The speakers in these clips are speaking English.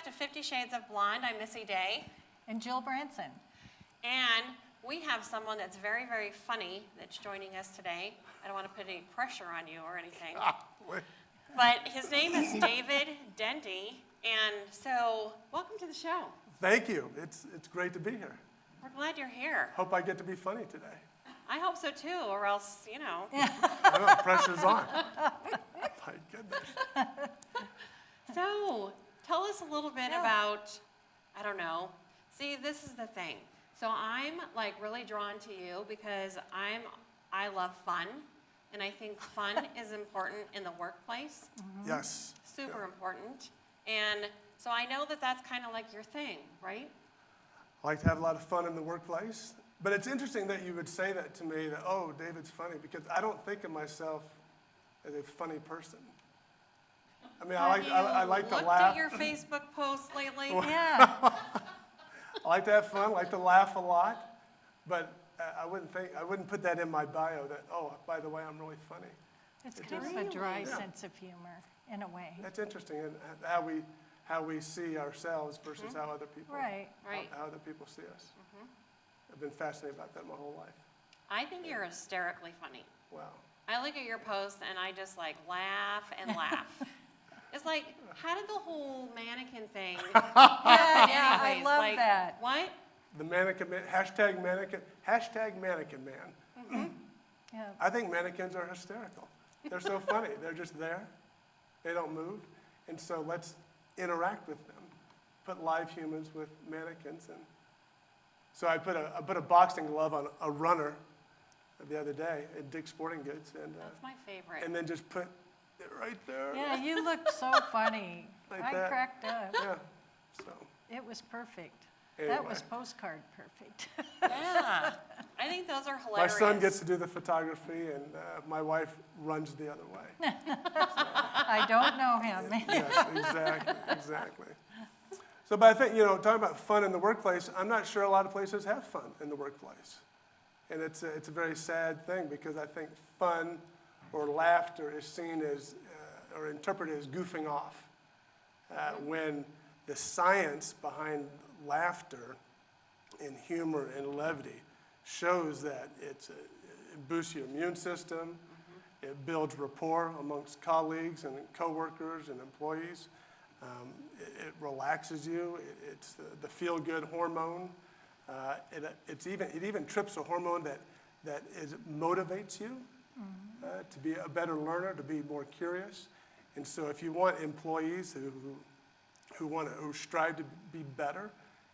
to 50 Shades of Blonde. I'm Missy Day. And Jill Branson. And we have someone that's very, very funny that's joining us today. I don't want to put any pressure on you or anything. But his name is David Dendy. And so, welcome to the show. Thank you. It's great to be here. We're glad you're here. Hope I get to be funny today. I hope so too, or else, you know. I know, pressure's on. My goodness. So, tell us a little bit about, I don't know. See, this is the thing. So I'm like really drawn to you because I love fun, and I think fun is important in the workplace. Mm-hmm. Yes. Super important. And so I know that that's kind of like your thing, right? I like to have a lot of fun in the workplace. But it's interesting that you would say that to me, that, oh, David's funny, because I don't think of myself as a funny person. I mean, I like to laugh. Looked at your Facebook posts lately? Yeah. I like to have fun, I like to laugh a lot, but I wouldn't put that in my bio that, oh, by the way, I'm really funny. It's kind of a dry sense of humor, in a way. That's interesting, and how we see ourselves versus how other people how other people see us. I've been fascinated about that my whole life. I think you're hysterically funny. Wow. I look at your posts and I just like laugh and laugh. It's like, how did the whole mannequin thing happen Yeah, I anyways? love Like, that. What? The mannequin man, hashtag mannequin man. Yeah. I think mannequins are hysterical. They're so funny. They're just there. They don't move. And so let's interact with them. Put live humans with mannequins. And so I put a boxing glove on a runner the other day at Dick's Sporting Goods. And, That's my favorite. and then just put it right there. Yeah, you looked so funny. Like I that. cracked up. Yeah. So It was perfect. anyway. That was postcard perfect. Yeah. I think those are My hilarious. son gets to do the photography, and my wife runs the other way. I don't know him. Yes, exactly. So, but I think, talking about fun in the workplace, I'm not sure a lot of places have fun in the workplace. And it's a very sad thing because I think fun or laughter is seen as, or interpreted as goofing off. When the science behind laughter and humor and levity shows that it boosts your immune system, it builds rapport amongst colleagues and coworkers and employees. It relaxes you. It's the feel-good hormone. It even trips a hormone that motivates you to be a better learner, to be more curious. And so, if you want employees who strive to be better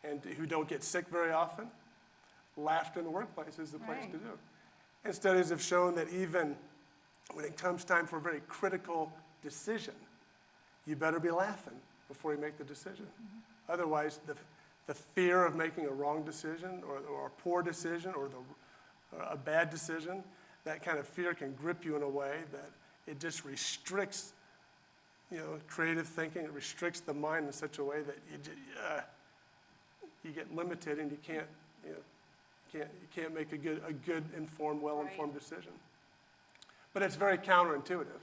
and who don't get sick very often, laughter in the workplace is the place to do. And studies have shown that even when it comes time for a very critical decision, you better be laughing before you make the decision. Otherwise, the fear of making a wrong decision or a poor decision or a bad decision, that kind of fear can grip you in a way that it just restricts, creative thinking. It restricts the mind in such a way that you get limited and you can't make a good informed, well-informed decision. But it's very counterintuitive.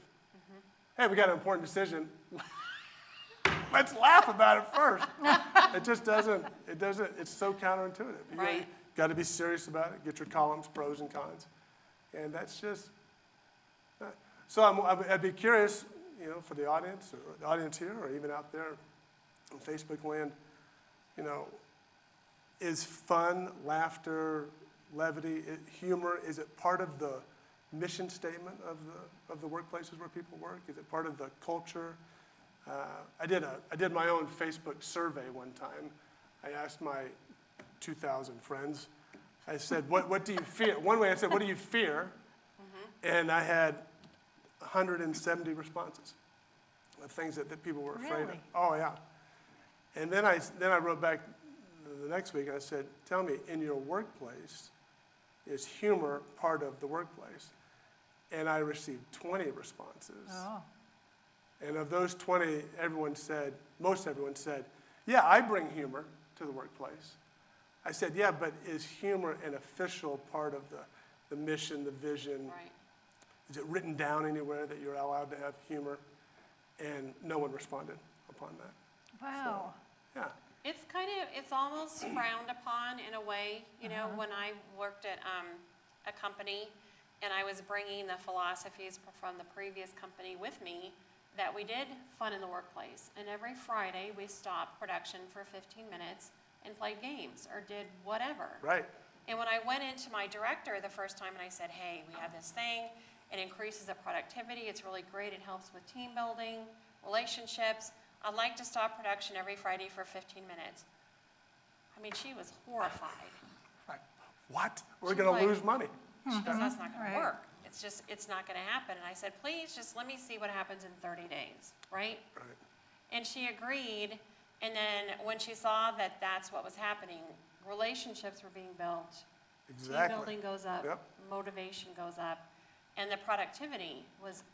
Hey, we got an important decision. Let's laugh about it first. It just doesn't, it's so counterintuitive. You got to be serious about it, get your columns, pros and cons. And that's just, so I'd be curious, for the audience, or the audience here, or even out there in Facebook land, is fun, laughter, levity, humor, is it part of the mission statement of the workplaces where people work? Is it part of the culture? I did my own Facebook survey one time. I asked my 2,000 friends. I said, what do you fear? One way I said, what do you fear? And I had 170 responses of things that people were afraid of. Really? Oh, yeah. And then I wrote back the next week and I said, tell me, in your workplace, is humor part of the workplace? And I received 20 responses. Oh. And of those 20, most everyone said, yeah, I bring humor to the workplace. I said, yeah, but is humor an official part of the mission, the vision? Right. Is it written down anywhere that you're allowed to have humor? And no one responded upon that. Wow. it's almost frowned upon in a way, you know, when I worked at a company and I was bringing the philosophies from the previous company with me, that we did fun in the workplace. And every Friday, we stopped production for 15 minutes and played games or did whatever. Right. And when I went into my director the first time and I said, hey, we have this thing, it increases the productivity, it's really great, it helps with team building, relationships, I'd like to stop production every Friday for 15 minutes. I mean, she was horrified. Right. What? We're She's going to like- lose money. She goes, that's not gonna Right. work. It's not gonna happen. And I said, please, just let me see what happens in 30 days, right? Right. And she agreed, and then when she saw that that's what was happening, relationships were being built. Team Exactly. building goes up, Yep. motivation goes up, and the productivity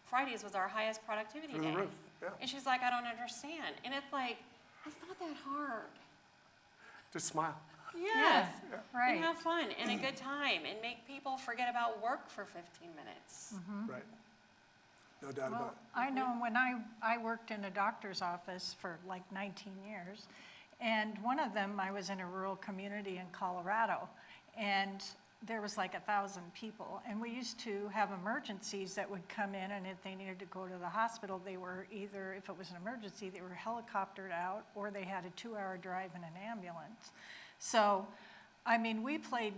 Fridays was our highest productivity Through day. the roof, yeah. And she's like, I don't understand. And it's like, it's not that hard. Just smile. Yes. Right. And have fun and a good time and make people forget about work for 15 minutes. Right. No doubt Well, about it. I know when I worked in a doctor's office for like 19 years, and one of them, I was in a rural community in Colorado, and there was like 1,000 people, and we used to have emergencies that would come in, and if they needed to go to the hospital, they were either, if it was an emergency, they were helicoptered out, or they had a 2-hour drive in an ambulance. So, I mean, we played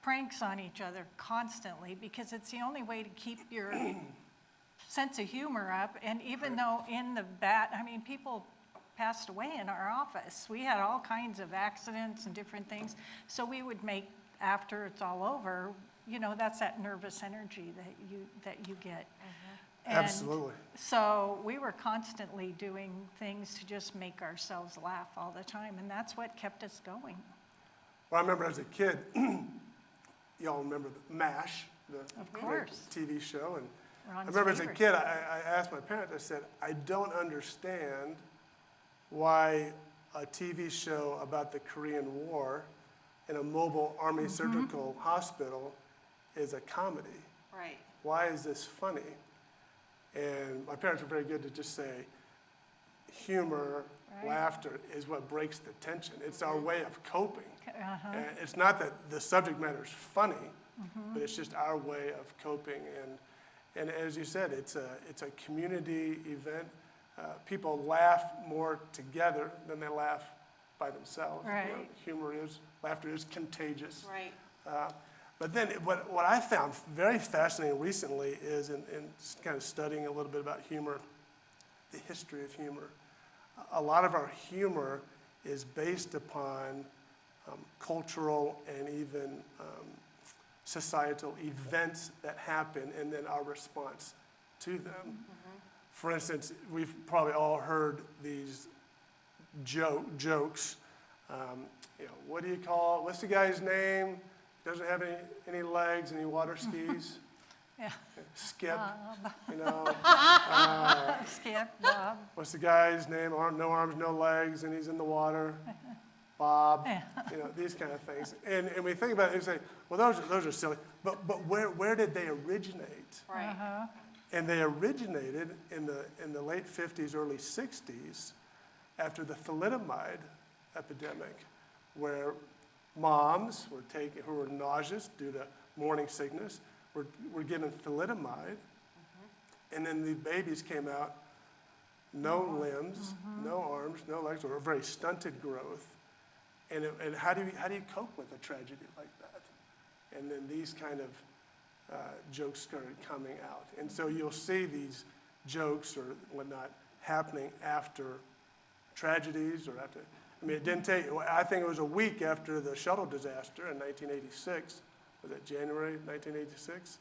pranks on each other constantly because it's the only way to keep your sense of humor up. And even though in the I mean, people passed away in our office. We had all kinds of accidents and different things. So we would make, after it's all over, you know, that's that nervous energy that you get. And Absolutely. so we were constantly doing things to just make ourselves laugh all the time, and that's what kept us going. Well, I remember as a kid, y'all remember the MASH, the Of great course. TV show. And I Ron's remember as a favorite. kid, I asked my parents, I said, I don't understand why a TV show about the Korean War in a mobile Army surgical hospital is a comedy. Right. Why is this funny? And my parents were very good to just say, humor, Right. laughter is what breaks the tension. It's our way of coping. Uh-huh. And it's not that the subject matter is funny, but it's just our way of coping. And as you said, it's a community event. People laugh more together than they laugh by themselves. You know, Right. laughter is contagious. Right. But then what I found very fascinating recently is in kind of studying a little bit about humor, the history of humor. A lot of our humor is based upon cultural and even societal events that happen and then our response to them. For instance, we've probably all heard these jokes. You know, what do you call, what's the guy's name? Doesn't have any legs and he water skis. Yeah. Skip, you know. Skip, Bob. What's the guy's name? No arms, no legs, and he's in the water. Bob, you know, these kind of things. And we think about it and say, well, those are silly. But where did they originate? Right. Uh-huh. And they originated in the late 50s, early 60s, after the thalidomide epidemic, where moms who were nauseous due to morning sickness were given thalidomide, and then the babies came out, no limbs, no arms, no legs, or a very stunted growth. And how do you cope with a tragedy like that? And then these kind of jokes started coming out. And so you'll see these jokes or whatnot happening after tragedies or after, I mean, it didn't take, I think it was a week after the shuttle disaster in 1986. Was it January 1986?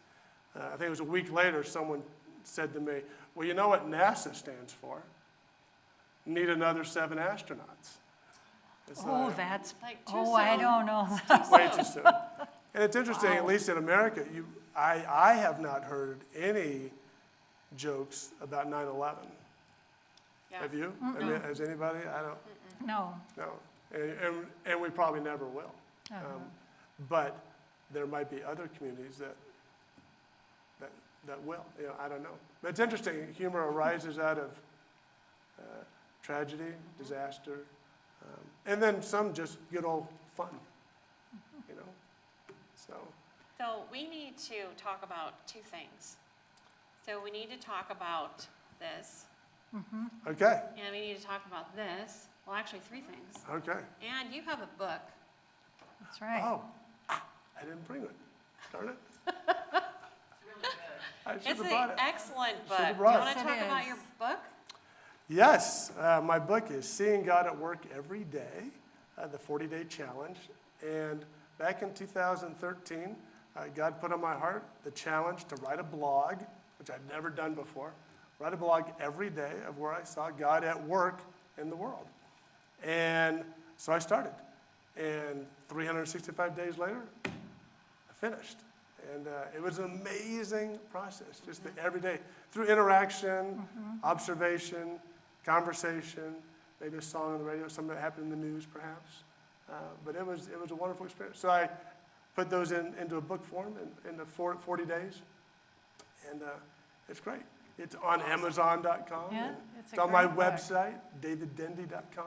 I think it was a week later someone said to me, well, you know what NASA stands for? Need another 7 astronauts. It's Oh, that's, Like, too I soon. don't know. way too soon. And it's interesting, at least in America, I have not heard any jokes about 9/11. Yeah. Have you? I mean, has anybody? I don't. No. No, and we probably never will. But there might be other communities that will. You know, I don't know. But it's interesting. Humor arises out of tragedy, disaster, And then some just good old fun, you know? So we need to talk about two things. So we need to talk about this, Okay, and we need to talk about this. Well, actually, three things. okay. And you have a book. That's right. Oh, I didn't bring it. Darn it. I should It's have an brought it. excellent book. Should've Do you brought want it. to Yes, talk it about is. your book? Yes, my book is Seeing God at Work Every Day, the 40-day challenge. And back in 2013, God put on my heart the challenge to write a blog, which I'd never done before. Write a blog every day of where I saw God at work in the world. And so I started. And 365 days later, I finished. And it was an amazing process, just the every day, through interaction, observation, conversation, maybe a song on the radio, something that happened in the news perhaps. But it was a wonderful experience. So I put those into a book form in the 40 days. And it's great. It's on Amazon.com. Yeah, and it's a it's on my great book. website, daviddendy.com.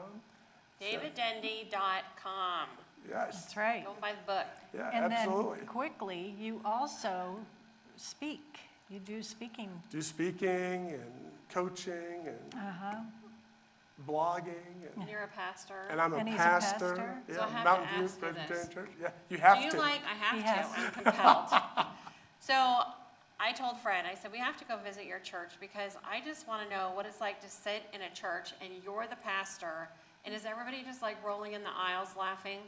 daviddendy.com. Yes, That's right. Go buy the book. yeah, And absolutely. then quickly, you also speak. You do speaking. Do speaking and coaching and blogging. And You're a pastor. I'm a And he's a pastor. pastor? Yeah, So I have to Mountain View ask you Presbyterian this. Church. Yeah, you have Do you to. like, I have He to, has I'm compelled. So I told Fred, I said, we have to go visit your church because I just want to know what it's like to sit in a church and you're the pastor. And is everybody just like rolling in the aisles laughing?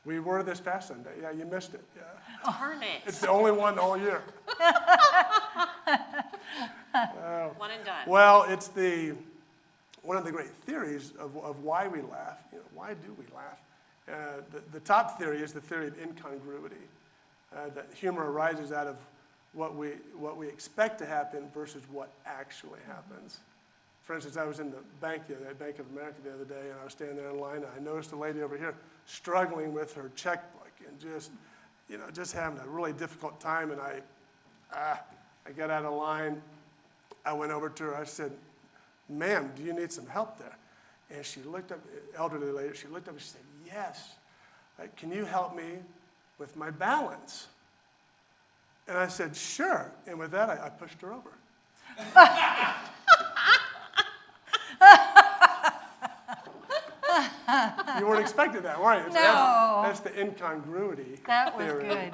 We were this past Sunday. Yeah, you missed it. Yeah. Darn It's it. the only one all year. One and done. Well, it's one of the great theories of why we laugh. You know, why do we laugh? The top theory is the theory of incongruity. That humor arises out of what we expect to happen versus what actually happens. For instance, I was in the bank at Bank of America the other day, and I was standing there in line, and I noticed a lady over here struggling with her checkbook and just having a really difficult time. And I got out of line. I went over to her. I said, "Ma'am, do you need some help there?" And she looked up, elderly lady. She looked up and she said, "Yes. Can you help me with my balance?" And I said, "Sure." And with that, I pushed her over. You weren't expecting that, were you? No. That's the incongruity That was theory. good.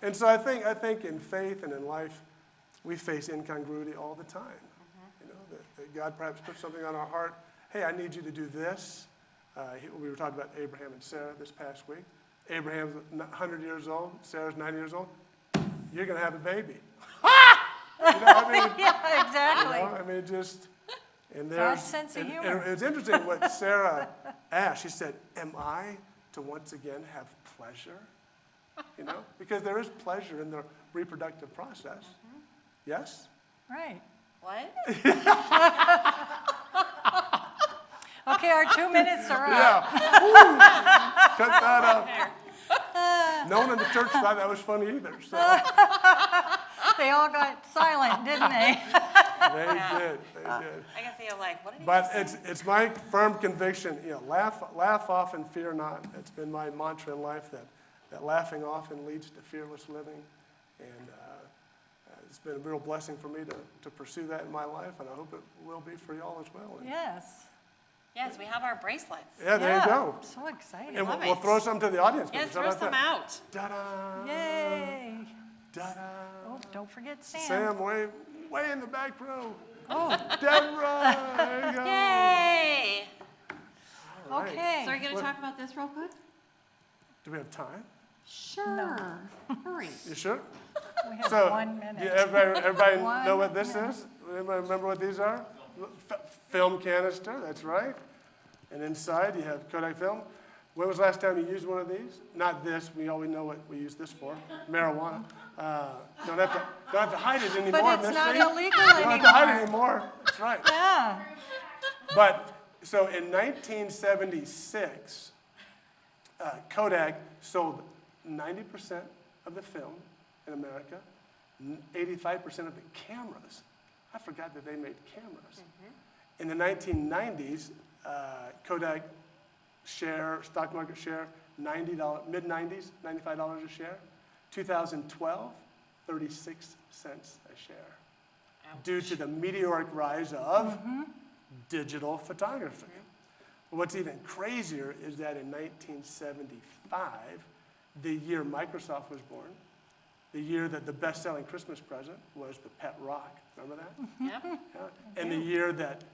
And so I think in faith and in life, we face incongruity all the time. You know, that God perhaps puts something on our heart. Hey, I need you to do this. We were talking about Abraham and Sarah this past week. Abraham's 100 years old. Sarah's 90 years old. You're going to have a baby. You know, I mean, Yeah, exactly. you know, I mean, just, and God's sense of and humor. it was interesting what Sarah asked. She said, "Am I to once again have pleasure?" You know, because there is pleasure in the reproductive process. Yes? Right. What? Okay, our 2 minutes are up. Yeah. Woo. Cut that out. There. No one in the church thought that was funny either. So They all got silent, didn't they? they did. They did. I can feel like, what did he But just say? it's my firm conviction, you know, laugh often, fear not. It's been my mantra in life that laughing often leads to fearless living. And it's been a real blessing for me to pursue that in my life, and I hope it will be for y'all as well. And, Yes. Yes, we have our bracelets. yeah, there you go. So excited. And love we'll it. throw some to the audience. Yes, members. How throw about some that? out. Ta-da! Yay. Ta-da! Oh, don't forget Sam. Sam, way in the back row. Oh, Deborah, there you go. Yay! All right. okay. So are you going to What- talk about this real quick? Do we have time? Sure. Hurry. You sure? We have So, 1 minute. do everybody One know what this minute. is? Anybody remember what these are? Film canister, that's right. And inside you have Kodak film. When was the last time you used one of these? Not this, we always know what we use this for, marijuana. Don't have to hide it anymore. But it's Miss not Lee. illegal You don't have to hide it anymore. anymore, that's right. Yeah. But, so in 1976, Kodak sold 90% of the film in America, 85% of the cameras. I forgot that they made cameras. In the 1990s, Kodak share, stock market share, $90, mid-90s, $95 a share. 2012, 36 cents a share. Due to the meteoric rise of digital photography. What's even crazier is that in 1975, the year Microsoft was born, the year that the best-selling Christmas present was the Pet Rock. Remember that? Yep. Yeah. And the year that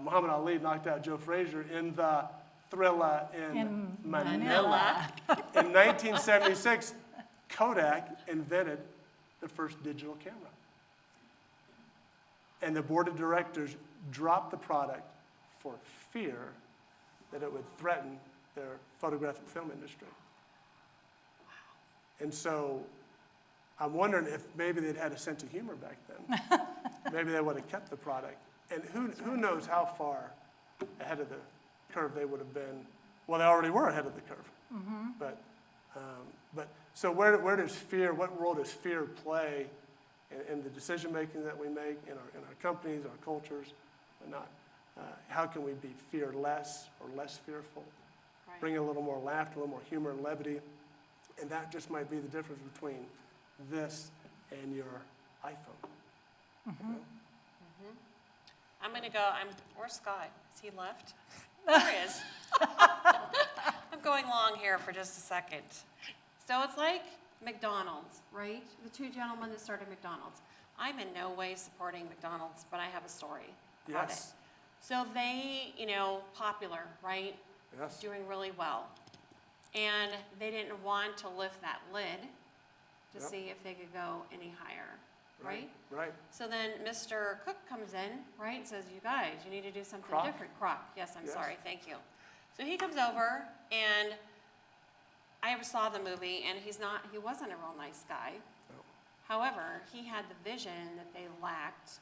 Muhammad Ali knocked out Joe Frazier in the Thrilla in Manila. In 1976, Kodak invented the first digital camera. And the board of directors dropped the product for fear that it would threaten their photographic film industry. And so I'm wondering if maybe they'd had a sense of humor back then. Maybe they would have kept the product. And who knows how far ahead of the curve they would have been. Well, they already were ahead of the curve. But so where does fear, what role does fear play in the decision making that we make in our companies, our cultures, and not? How can we be fearless or less fearful? Right. Bring a little more laughter, a little more humor and levity. And that just might be the difference between this and your iPhone. You know? I'm gonna go, where's Scott? Is he left? There he is. I'm going long here for just a second. So it's like McDonald's, right? The two gentlemen that started McDonald's. I'm in no way supporting McDonald's, but I have a story about Yes. it. So they, popular, right? Yes. Doing really well. And they didn't want to lift that lid to Yep. see if they could go any higher, right? Right. So then Mr. Cook comes in, right, and says, you guys, you need to do something Kroc? different. Kroc, yes, I'm Yes. sorry, thank you. So he comes over, and I saw the movie, and he wasn't a real nice guy. No. However, he had the vision that they lacked,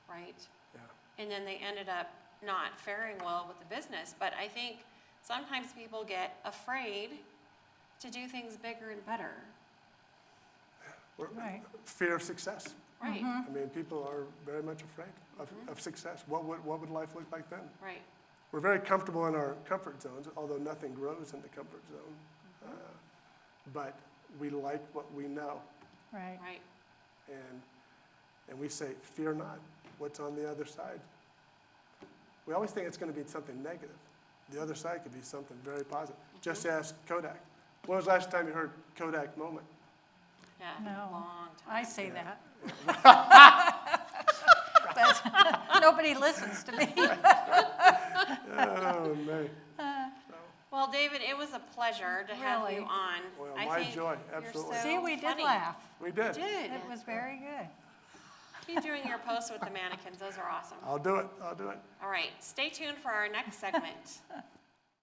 right? Yeah. And then they ended up not faring well with the business. But I think sometimes people get afraid to do things bigger and better, Right. Fear of success. right? I mean, people are very much afraid of success. What would life look like then? Right, We're very comfortable in our comfort zones, although nothing grows in the comfort zone. But we like what we know, Right. right. and we say, fear not, what's on the other side? We always think it's going to be something negative. The other side could be something very positive. Just ask Kodak. When was the last time you heard Kodak moment? Yeah, No. long time. I say that. But nobody listens to me. Oh, man. Well, David, it was a pleasure to have Really? you on. Well, I my think joy, you're absolutely. so See, we did funny. laugh. We did. Did. It was very good. Keep doing your posts with the mannequins. Those are awesome. I'll do it. I'll do it. All right, stay tuned for our next segment.